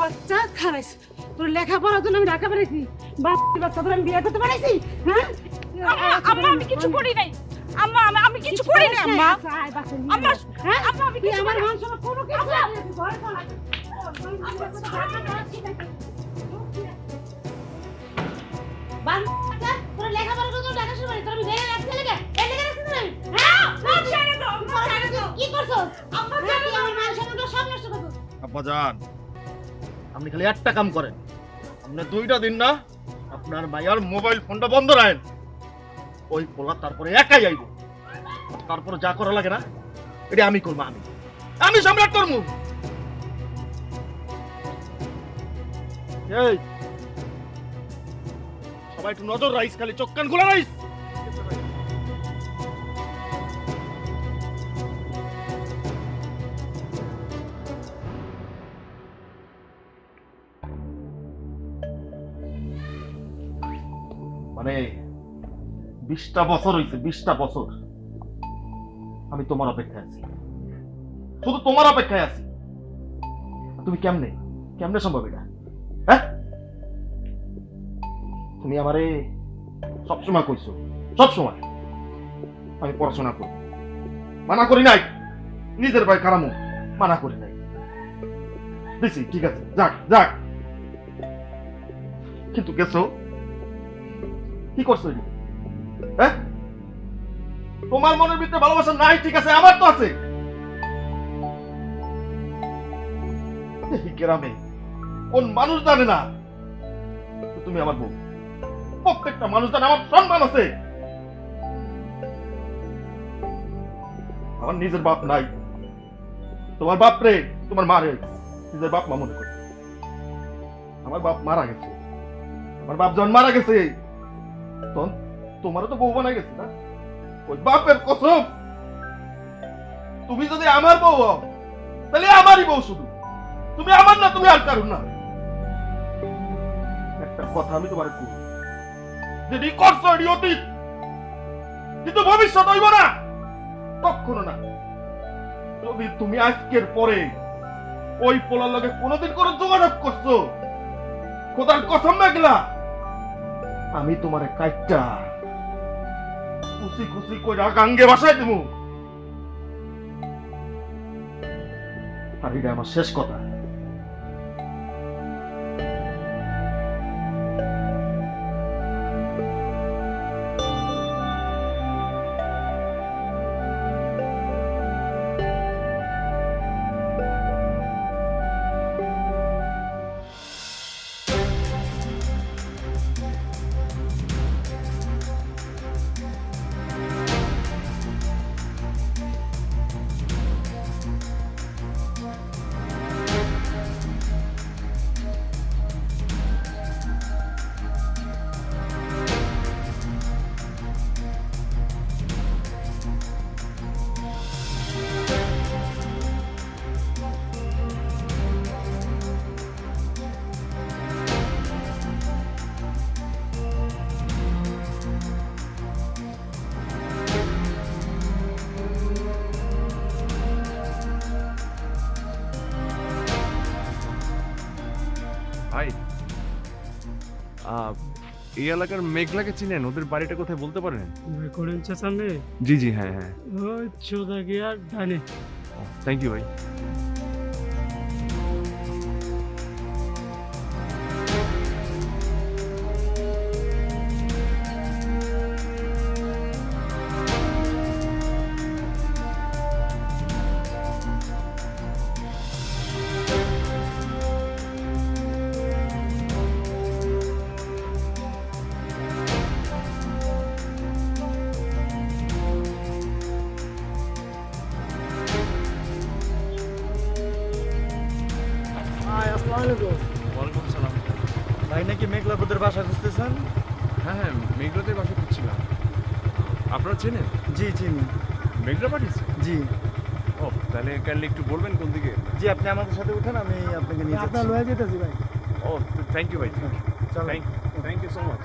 বাচ্চা খারাইছ তোর লেখাপড়ার জন্য আমি ঢাকা পাঠাইছি বাচ্চা তোর আমি বিয়ে করতে পাঠাইছি হ্যাঁ আম্মা আমি কিছু করি নাই আম্মা আমি কিছু করি নাই আম্মা আম্মা হ্যাঁ আম্মা আমি কিছু আমার মান সম্মান কোনো কিছু ঘরে চলা বাচ্চা তোর লেখাপড়ার জন্য ঢাকা শুরু করে তোর আমি ভেঙে রাখতে লাগে এই লেগে রাখতে না হ্যাঁ ছেড়ে দাও কি করছো আম্মা ছেড়ে দাও আমার মান সম্মান সব নষ্ট করছো আব্বাজান আপনি খালি একটা কাম করেন আপনি 2টা দিন না আপনার মায়ের মোবাইল ফোনটা বন্ধ রাখেন ওই পোলা তারপরে একাই আইব তারপরে যা করা লাগে না এটা আমি করবো আমি সম্রাট করবো এই সবাই একটু নজর রাইস খালি চোখ কান খোলা রাইস মানে 20টা বছর হয়েছে 20টা বছর আমি তোমার অপেক্ষায় আছি শুধু তোমার অপেক্ষায় আছি তুমি কেমনে কেমনে সম্ভব এটা হ্যাঁ তুমি আমারে সবসময় কইছো সবসময় আমি পড়াশোনা করি মানা করি নাই নিজের ভাই কারামু মানা করি নাই দিছি ঠিক আছে যাক যাক কিন্তু গেছো কি করছো হ্যাঁ তোমার মনের ভিতরে ভালোবাসা নাই ঠিক আছে আমার তো আছে এই গ্রামে কোন মানুষ জানে না তুমি আমার বউ প্রত্যেকটা মানুষ জানে আমার সম্মান আছে আমার নিজের বাপ নাই তোমার বাপ রে তোমার মা রে নিজের বাপ মা মনে করে আমার বাপ মারা গেছে আমার বাপ যখন মারা গেছে তখন তোমারও তো বউ বানাই গেছে না ওই বাপের কসম তুমি যদি আমার বউ হও তাহলে আমারই বউ শুধু তুমি আমার না তুমি আর কারণ না একটা কথা আমি তোমার বলবো যেটি করছো এটি অতীত কিন্তু ভবিষ্যৎ হইব না কখনো না যদি তুমি আজকের পরে ওই পোলার লগে কোনোদিন কোনো যোগাযোগ করছো খোদার কসম মেঘলা আমি তোমারে কাইটা খুশি খুশি কইরা গাঙ্গে বাসায় দেবো আর এটা আমার শেষ কথা ভাই এই এলাকার মেঘলাকে চিনেন ওদের বাড়িটা কোথায় বলতে পারেন করেন সামনে জি জি হ্যাঁ হ্যাঁ ওই চোদা গিয়া ডানে থ্যাংক ইউ ভাই ওয়ালাইকুম আসসালাম ভাই নাকি মেঘলা বুদের বাসা খুঁজতেছেন? হ্যাঁ হ্যাঁ মেঘলাদের বাসা খুঁজছিলাম আপনারা চেনেন জি চিনি। মেঘলা পাঠিয়েছে জি ও তাহলে কাইন্ডলি একটু বলবেন কোন দিকে জি আপনি আমাদের সাথে উঠেন, আমি আপনাকে নিয়ে আপনার যাচ্ছি। লয়ে যেতেছি ভাই ও থ্যাংক ইউ ভাই থ্যাংক ইউ চলেন। Thank you so much